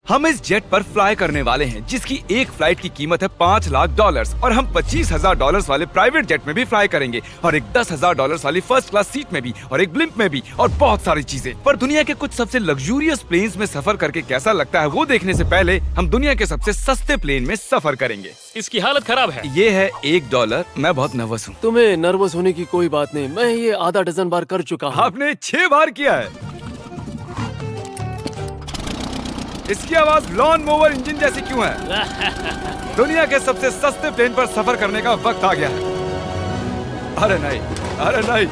हम इस जेट पर फ्लाई करने वाले हैं जिसकी एक फ्लाइट की कीमत है $5 लाख और हम $25,000 वाले प्राइवेट जेट में भी फ्लाई करेंगे और एक $10,000 वाली फर्स्ट क्लास सीट में भी और एक ब्लिम्प में भी और बहुत सारी चीजें। पर दुनिया के कुछ सबसे लग्जूरियस प्लेन्स में सफर करके कैसा लगता है वो देखने से पहले हम दुनिया के सबसे सस्ते प्लेन में सफर करेंगे। इसकी हालत खराब है। ये है $1। मैं बहुत नर्वस हूँ। तुम्हें नर्वस होने की कोई बात नहीं, मैं ये आधा डजन बार कर चुका हूँ। आपने 6 बार किया है। इसकी आवाज लॉन मोवर इंजन जैसी क्यों है? दुनिया के सबसे सस्ते प्लेन पर सफर करने का वक्त आ गया है। अरे नहीं, अरे नहीं,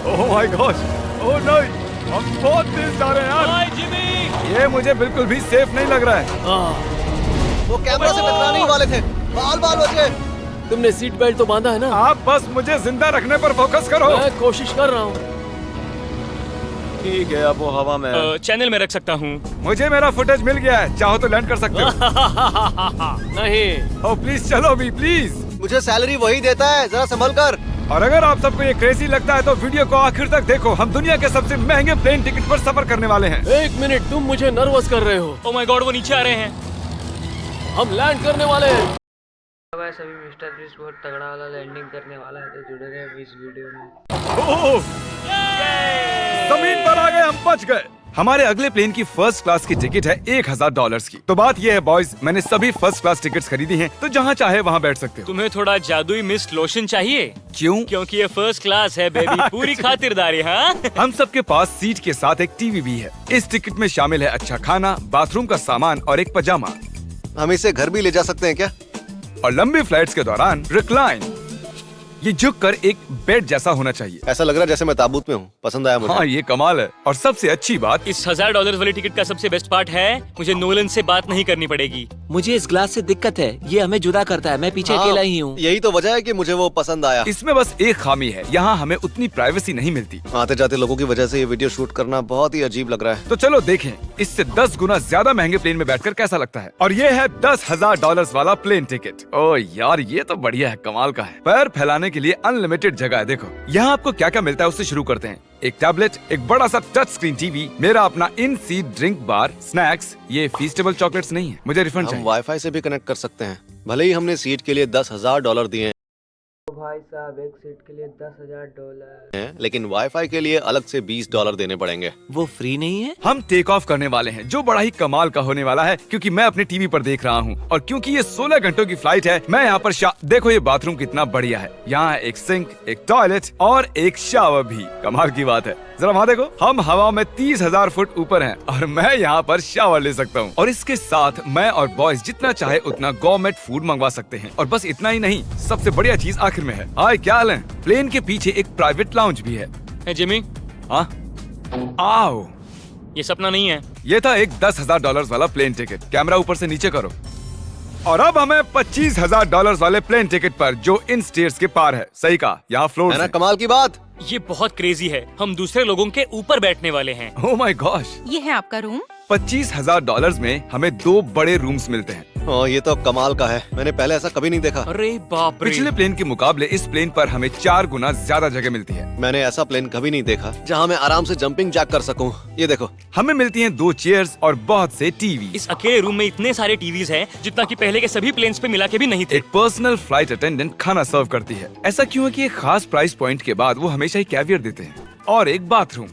ओह माय गॉड, ओह नहीं, हम बहुत तेज जा रहे हैं यार। हाय जिमी, ये मुझे बिल्कुल भी सेफ नहीं लग रहा है। वो कैमरा से टकराने ही वाले थे, बाल बाल बच गए। तुमने सीट बेल्ट तो बांधा है ना? आप बस मुझे जिंदा रखने पर फोकस करो। मैं कोशिश कर रहा हूँ। ठीक है, अब वो हवा में है। चैनल में रख सकता हूँ। मुझे मेरा फुटेज मिल गया है, चाहो तो लैंड कर सकते हो। नहीं। ओह प्लीज चलो भी प्लीज। मुझे सैलरी वही देता है, जरा संभल कर। और अगर आप सबको ये क्रेजी लगता है तो वीडियो को आखिर तक देखो। हम दुनिया के सबसे महंगे प्लेन टिकट पर सफर करने वाले हैं। एक मिनट, तुम मुझे नर्वस कर रहे हो। ओह माय गॉड, वो नीचे आ रहे हैं। हम लैंड करने वाले हैं। सभी मिस्टर बीस्ट बहुत तगड़ा वाला लैंडिंग करने वाला है, तो जुड़े रहे इस वीडियो में। ओह, जमीन पर आ गए, हम बच गए। हमारे अगले प्लेन की फर्स्ट क्लास की टिकट है $1,000 की। तो बात ये है बॉयज, मैंने सभी फर्स्ट क्लास टिकट्स खरीदी हैं, तो जहाँ चाहे वहाँ बैठ सकते हो। तुम्हें थोड़ा जादुई मिस्ट लोशन चाहिए? क्यों? क्योंकि ये फर्स्ट क्लास है बेबी, पूरी खातिरदारी। हाँ, हम सबके पास सीट के साथ एक टीवी भी है। इस टिकट में शामिल है अच्छा खाना, बाथरूम का सामान और एक पजामा। हम इसे घर भी ले जा सकते हैं क्या? और लंबी फ्लाइट्स के दौरान रिक्लाइन, ये झुककर एक बेड जैसा होना चाहिए। ऐसा लग रहा है जैसे मैं ताबूत में हूँ। पसंद आया मुझे। हाँ, ये कमाल है। और सबसे अच्छी बात, इस $1,000 वाली टिकट का सबसे बेस्ट पार्ट है मुझे नोलन से बात नहीं करनी पड़ेगी। मुझे इस ग्लास से दिक्कत है, ये हमें जुदा करता है। मैं पीछे हाँ, अकेला ही हूँ। यही तो वजह है कि मुझे वो पसंद आया। इसमें बस एक खामी है, यहाँ हमें उतनी प्राइवेसी नहीं मिलती। आते जाते लोगों की वजह से ये वीडियो शूट करना बहुत ही अजीब लग रहा है। तो चलो देखें इससे 10 गुना ज्यादा महंगे प्लेन में बैठकर कैसा लगता है। और ये है $10,000 वाला प्लेन टिकट। ओह यार, ये तो बढ़िया है, कमाल का है। पैर फैलाने के लिए अनलिमिटेड जगह है। देखो यहाँ आपको क्या क्या मिलता है, उससे शुरू करते हैं। एक टैबलेट, एक बड़ा सा टच स्क्रीन टीवी, मेरा अपना इन सीट ड्रिंक बार, स्नैक्स। ये फीस्टेबल चॉकलेट्स नहीं है, मुझे रिफंड हम चाहिए। वाईफाई से भी कनेक्ट कर सकते हैं, भले ही हमने सीट के लिए $10,000 दिए तो भाई साहब, एक सीट के लिए $10,000। हैं, लेकिन वाईफाई के लिए अलग से $20 देने पड़ेंगे। वो फ्री नहीं है? हम टेक ऑफ करने वाले हैं, जो बड़ा ही कमाल का होने वाला है, क्योंकि मैं अपने टीवी पर देख रहा हूँ। और क्योंकि ये 16 घंटों की फ्लाइट है, मैं यहाँ पर देखो ये बाथरूम कितना बढ़िया है। यहाँ एक सिंक, एक टॉयलेट और एक शावर भी। कमाल की बात है, जरा वहाँ देखो, हम हवा में 30,000 फुट ऊपर हैं और मैं यहाँ पर शावर ले सकता हूँ। और इसके साथ मैं और बॉयज जितना चाहे उतना गवर्नमेंट फूड मंगवा सकते हैं। और बस इतना ही नहीं, सबसे बढ़िया चीज आखिर में है। हाय, क्या हाल है? प्लेन के पीछे एक प्राइवेट लाउंज भी है। है जिमी, हाँ, आओ। ये सपना नहीं है। ये था एक $10,000 वाला प्लेन टिकट। कैमरा ऊपर से नीचे करो। और अब हमें $25,000 वाले प्लेन टिकट पर, जो इन स्टेयर्स के पार है। सही कहा, यहाँ फ्लोर है ना कमाल की बात? ये बहुत क्रेजी है, हम दूसरे लोगों के ऊपर बैठने वाले हैं। Oh my gosh. ये है आपका रूम। $25,000 में हमें 2 बड़े रूम्स मिलते हैं। ओह, ये तो कमाल का है, मैंने पहले ऐसा कभी नहीं देखा। अरे बाप रे। पिछले प्लेन के मुकाबले इस प्लेन पर हमें 4 गुना ज्यादा जगह मिलती है। मैंने ऐसा प्लेन कभी नहीं देखा जहाँ मैं आराम से जंपिंग जैक कर सकूं। ये देखो, हमें मिलती हैं 2 चेयर्स और बहुत से टीवी। इस अकेले रूम में इतने सारे टीवीज हैं जितना कि पहले के सभी प्लेन्स पे मिला के भी नहीं थे। एक पर्सनल फ्लाइट अटेंडेंट खाना सर्व करती है। ऐसा क्यों है कि एक खास प्राइस पॉइंट के बाद वो हमेशा ही कैवियर देते हैं। और एक बाथरूम।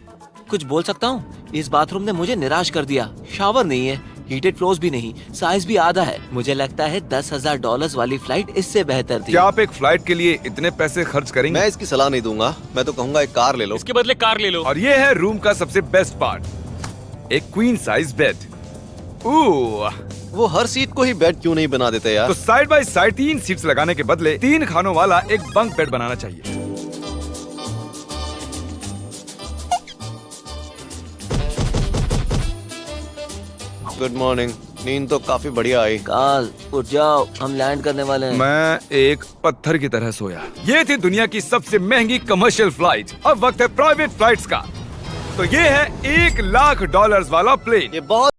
कुछ बोल सकता हूँ? इस बाथरूम ने मुझे निराश कर दिया। शावर नहीं है, हीटेड फ्लोर्स भी नहीं, साइज भी आधा है। मुझे लगता है $10,000 वाली फ्लाइट इससे बेहतर थी। क्या आप एक फ्लाइट के लिए इतने पैसे खर्च करेंगे? मैं इसकी सलाह नहीं दूंगा, मैं तो कहूँगा एक कार ले लो। इसके बदले कार ले लो। और ये है रूम का सबसे बेस्ट पार्ट, एक क्वीन साइज बेड। वो हर सीट को ही बेड क्यों नहीं बना देते यार? तो साइड बाय साइड 3 सीट्स लगाने के बदले 3 खानों वाला एक बंक बेड बनाना चाहिए। Good morning. नींद तो काफी बढ़िया आई। काल उठ जाओ, हम लैंड करने वाले हैं। मैं एक पत्थर की तरह सोया। ये थी दुनिया की सबसे महंगी कमर्शियल फ्लाइट। अब वक्त है प्राइवेट फ्लाइट्स का। तो ये है $1,00,000 वाला प्लेन। ये बहुत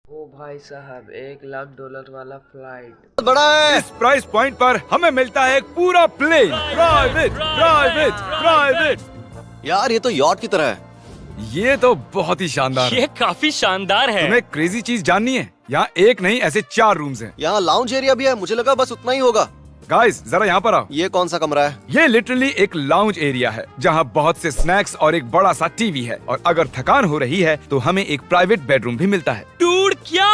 ओ भाई साहब, $1,00,000 वाला फ्लाइट। बड़ा है। इस प्राइस पॉइंट पर हमें मिलता है एक पूरा प्लेन। Private, private, private. यार ये तो यॉट की तरह है। ये तो बहुत ही शानदार है। ये काफी शानदार है। तुम्हें क्रेजी चीज जाननी है? यहाँ एक नहीं ऐसे 4 रूम्स हैं। यहाँ लाउंज एरिया भी है, मुझे लगा बस उतना ही होगा। गाइस जरा यहाँ पर आओ। ये कौन सा कमरा है? ये लिटरली एक लाउंज एरिया है जहाँ बहुत से स्नैक्स और एक बड़ा सा टीवी है, और अगर थकान हो रही है तो हमें एक प्राइवेट बेडरूम भी मिलता है। डूड क्या?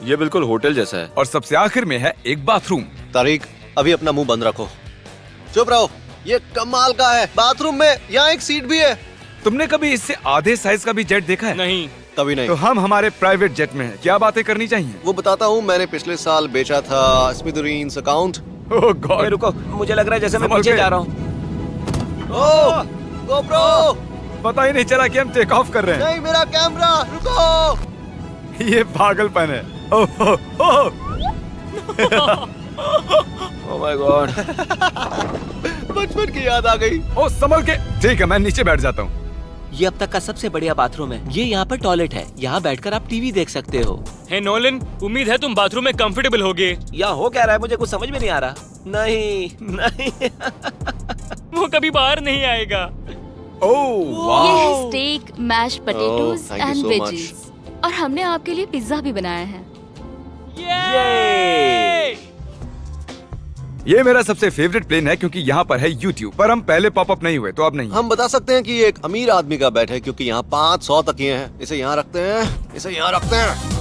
ये बिल्कुल होटल जैसा है। और सबसे आखिर में है एक बाथरूम। तारिक, अभी अपना मुंह बंद रखो, चुप रहो। ये कमाल का है। बाथरूम में यहाँ एक सीट भी है। तुमने कभी इससे आधे साइज का भी जेट देखा है? नहीं। कभी नहीं। तो हम हमारे प्राइवेट जेट में हैं। क्या बातें करनी चाहिए? वो बताता हूँ, मैंने पिछले साल बेचा था स्मिथेरियंस अकाउंट। ओह गॉड, रुको, मुझे लग रहा है जैसे मैं संभल पीछे के। जा रहा हूँ। ओह गोप्रो, पता ही नहीं चला कि हम टेक ऑफ कर रहे हैं। नहीं मेरा कैमरा, रुको। ये पागलपन है। Oh oh oh. Oh my god. बचपन की याद आ गई। ओ संभल के। ठीक है, मैं नीचे बैठ जाता हूँ। ये अब तक का सबसे बढ़िया बाथरूम है। ये यहाँ पर टॉयलेट है, यहाँ बैठकर आप टीवी देख सकते हो। हे नोलन, उम्मीद है तुम बाथरूम में कंफर्टेबल होगे। यहाँ हो क्या रहा है मुझे कुछ समझ में नहीं आ रहा। नहीं नहीं। वो कभी बाहर नहीं आएगा। ओह ये वाह। है steak, mash potatoes thank you and so veggies, और हमने आपके लिए पिज्जा भी बनाया है। ये ये मेरा सबसे फेवरेट प्लेन है क्योंकि यहाँ पर है YouTube, पर हम पहले पॉपअप नहीं हुए तो अब नहीं। हम बता सकते हैं कि ये एक अमीर आदमी का बेड है, क्योंकि यहाँ 500 तकिए हैं। इसे यहाँ रखते हैं, इसे यहाँ रखते हैं।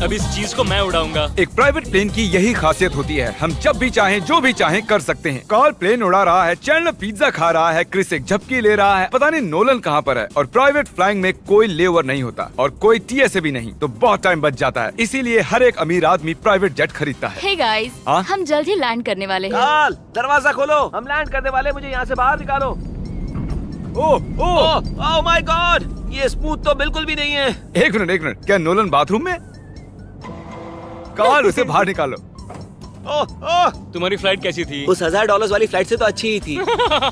अब इस चीज को मैं उड़ाऊंगा। एक प्राइवेट प्लेन की यही खासियत होती है, हम जब भी चाहें जो भी चाहें कर सकते हैं। कार्ल प्लेन उड़ा रहा है, चैंडलर पिज्जा खा रहा है, क्रिस एक झपकी ले रहा है, पता नहीं नोलन कहाँ पर है। और प्राइवेट फ्लाइंग में कोई लेओवर नहीं होता और कोई TSA भी नहीं, तो बहुत टाइम बच जाता है। इसीलिए हर एक अमीर आदमी प्राइवेट जेट खरीदता है। हे गाइस, हाँ? हम जल्द ही लैंड करने वाले हैं। काल, दरवाजा खोलो, हम लैंड करने वाले, मुझे यहाँ से बाहर निकालो। ओह ओह, ओह माय गॉड, ये स्मूथ तो बिल्कुल भी नहीं है। एक मिनट, क्या नोलन बाथरूम में? कार्ल उसे बाहर निकालो। ओह ओह, तुम्हारी फ्लाइट कैसी थी? उस $1000 वाली फ्लाइट से तो अच्छी ही थी।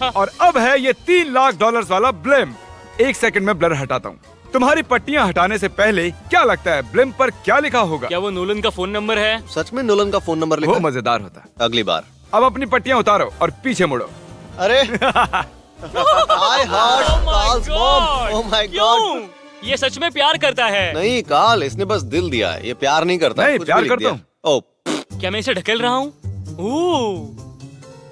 और अब है ये $3 लाख वाला ब्लिम। एक सेकंड में ब्लर हटाता हूँ। तुम्हारी पट्टियाँ हटाने से पहले क्या लगता है ब्लिम पर क्या लिखा होगा? क्या वो नोलन का फोन नंबर है? सच में नोलन का फोन नंबर वो लिखा है? मजेदार होता। अगली बार। अब अपनी पट्टियाँ उतारो और पीछे मुड़ो। अरे I heart Carl's mom. Oh my god. क्यों? ये सच में प्यार करता है। नहीं कार्ल, इसने बस दिल दिया है, ये प्यार नहीं करता। नहीं, कुछ प्यार भी लिख करता दिया। ओह, क्या मैं इसे ढकेल रहा हूँ? ओह,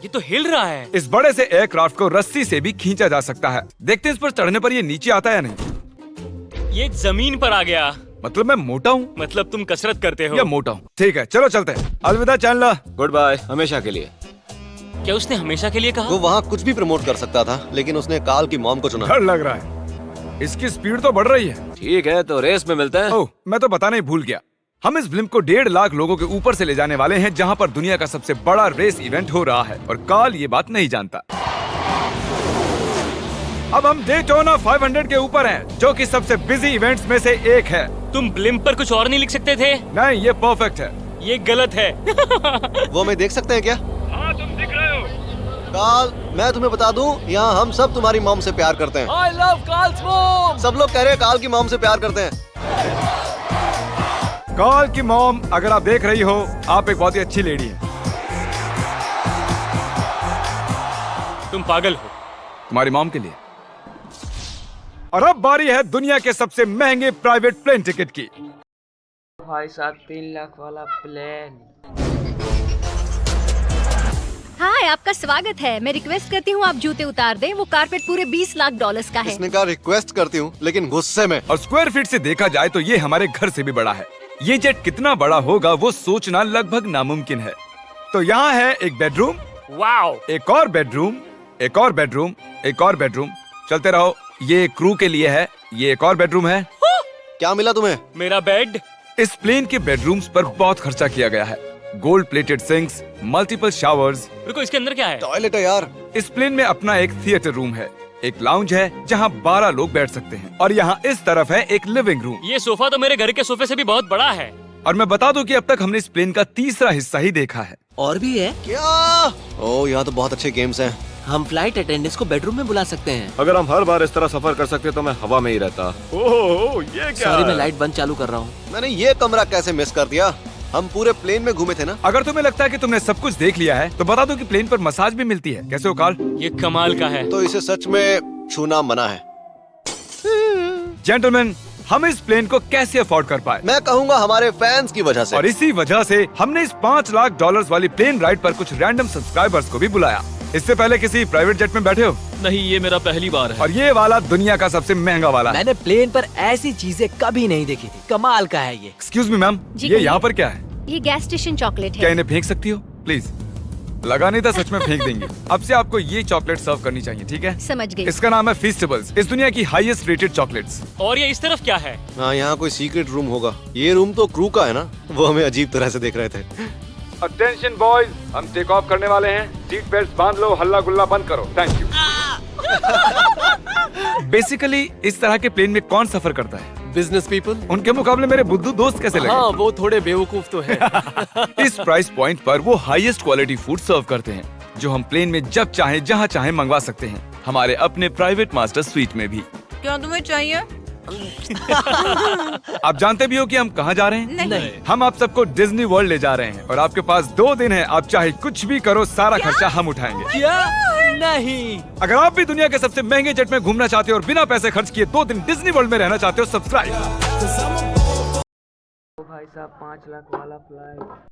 ये तो हिल रहा है। इस बड़े से एयरक्राफ्ट को रस्सी से भी खींचा जा सकता है। देखते हैं इस पर चढ़ने पर ये नीचे आता है या नहीं। ये जमीन पर आ गया। मतलब मैं मोटा हूँ मतलब तुम कसरत करते हो। या मोटा हूँ? ठीक है, चलो चलते हैं। अलविदा चैंडलर। गुड बाय, हमेशा के लिए। क्या उसने हमेशा के लिए कहा? वो वहाँ कुछ भी प्रमोट कर सकता था, लेकिन उसने कार्ल की मॉम को चुना। डर लग रहा है, इसकी स्पीड तो बढ़ रही है। ठीक है, तो रेस में मिलते हैं। ओह, मैं तो बताना ही भूल गया। हम इस ब्लिम्प को 1.5 लाख लोगों के ऊपर से ले जाने वाले हैं, जहां पर दुनिया का सबसे बड़ा रेस इवेंट हो रहा है, और कार्ल ये बात नहीं जानता। अब हम डेटोना 500 के ऊपर हैं, जो कि सबसे बिजी इवेंट्स में से एक है। तुम ब्लिम्प पर कुछ और नहीं लिख सकते थे? नहीं, ये परफेक्ट है। ये गलत है। वो हमें देख सकते हैं क्या? हाँ, तुम दिख रहे हो। कार्ल, मैं तुम्हें बता दूं, यहाँ हम सब तुम्हारी मॉम से प्यार करते हैं। I love Carl's mom. सब लोग कह रहे हैं कार्ल की मॉम से प्यार करते हैं। कार्ल की मॉम, अगर आप देख रही हो, आप एक बहुत ही अच्छी लेडी है। तुम पागल हो। तुम्हारी मॉम के लिए। और अब बारी है दुनिया के सबसे महंगे प्राइवेट प्लेन टिकट की। भाई साहब 3 लाख वाला प्लेन। हाय, आपका स्वागत है। मैं रिक्वेस्ट करती हूँ आप जूते उतार दें। वो कारपेट पूरे $20 लाख का है। इसने कहा रिक्वेस्ट करती हूँ, लेकिन गुस्से में। और स्क्वायर फीट से देखा जाए तो ये हमारे घर से भी बड़ा है। ये जेट कितना बड़ा होगा वो सोचना लगभग नामुमकिन है। तो यहाँ है एक बेडरूम, वाओ, एक और बेडरूम, एक और बेडरूम, एक और बेडरूम। चलते रहो। ये क्रू के लिए है, ये एक और बेडरूम है। क्या मिला तुम्हें? मेरा बेड। इस प्लेन के बेडरूम्स पर बहुत खर्चा किया गया है। Gold plated sinks, multiple showers. रुको, इसके अंदर क्या है? टॉयलेट है यार। इस प्लेन में अपना एक थिएटर रूम है, एक लाउंज है जहाँ 12 लोग बैठ सकते हैं, और यहाँ इस तरफ है एक लिविंग रूम। ये सोफा तो मेरे घर के सोफे से भी बहुत बड़ा है। और मैं बता दूं कि अब तक हमने इस प्लेन का तीसरा हिस्सा ही देखा है। और भी है। क्या? ओह, यहाँ तो बहुत अच्छे गेम्स हैं। हम फ्लाइट अटेंडेंट्स को बेडरूम में बुला सकते हैं। अगर हम हर बार इस तरह सफर कर सकते तो मैं हवा में ही रहता। ओह, ये क्या? सॉरी, मैं लाइट बंद चालू कर रहा हूँ। मैंने ये कमरा कैसे मिस कर दिया? हम पूरे प्लेन में घूमे थे ना। अगर तुम्हें लगता है कि तुमने सब कुछ देख लिया है तो बता दो कि प्लेन पर मसाज भी मिलती है। कैसे हो कार्ल? ये कमाल का है। तो इसे सच में छूना मना है। जेंटलमैन, हम इस प्लेन को कैसे अफोर्ड कर पाए? मैं कहूँगा हमारे फैंस की वजह से। और इसी वजह से हमने इस 5 लाख डॉलर्स वाली प्लेन राइड पर कुछ रैंडम सब्सक्राइबर्स को भी बुलाया। इससे पहले किसी प्राइवेट जेट में बैठे हो? नहीं, ये मेरा पहली बार है। और ये वाला दुनिया का सबसे महंगा वाला है। मैंने प्लेन पर ऐसी चीजें कभी नहीं देखी थी। कमाल का है ये। एक्सक्यूज मी मैम, जी ये कहिए। यहाँ पर क्या है? ये गैस स्टेशन चॉकलेट क्या है। इन्हें फेंक सकती हो प्लीज? लगा नहीं था, सच में फेंक देंगे। अब से आपको ये चॉकलेट सर्व करनी चाहिए, ठीक है? समझ गई। इसका नाम है फीस्टेबल्स, इस दुनिया की हाईएस्ट रेटेड चॉकलेट्स। और ये इस तरफ क्या है? हाँ, यहाँ कोई सीक्रेट रूम होगा। ये रूम तो क्रू का है ना, वो हमें अजीब तरह से देख रहे थे। अटेंशन बॉयज, हम टेक ऑफ करने वाले हैं। सीट बेल्ट बांध लो, हल्ला गुल्ला बंद करो। Thank you. बेसिकली इस तरह के प्लेन में कौन सफर करता है? Business people. उनके मुकाबले मेरे बुद्धू दोस्त कैसे लगे? हाँ, वो थोड़े बेवकूफ तो है। इस प्राइस पॉइंट पर वो हाईएस्ट क्वालिटी फूड सर्व करते हैं, जो हम प्लेन में जब चाहे जहाँ चाहे मंगवा सकते हैं, हमारे अपने प्राइवेट मास्टर स्वीट में भी। क्या तुम्हें चाहिए? आप जानते भी हो कि हम कहाँ जा रहे हैं? नहीं। हम आप सबको डिज्नी वर्ल्ड ले जा रहे हैं और आपके पास 2 दिन है। आप चाहे कुछ भी करो, सारा खर्चा हम उठाएंगे। क्या? नहीं। अगर आप भी दुनिया के सबसे महंगे जेट में घूमना चाहते हो और बिना पैसे खर्च किए 2 दिन डिज्नी वर्ल्ड में रहना चाहते हो, सब्सक्राइब। भाई साहब 5 लाख वाला फ्लाइट।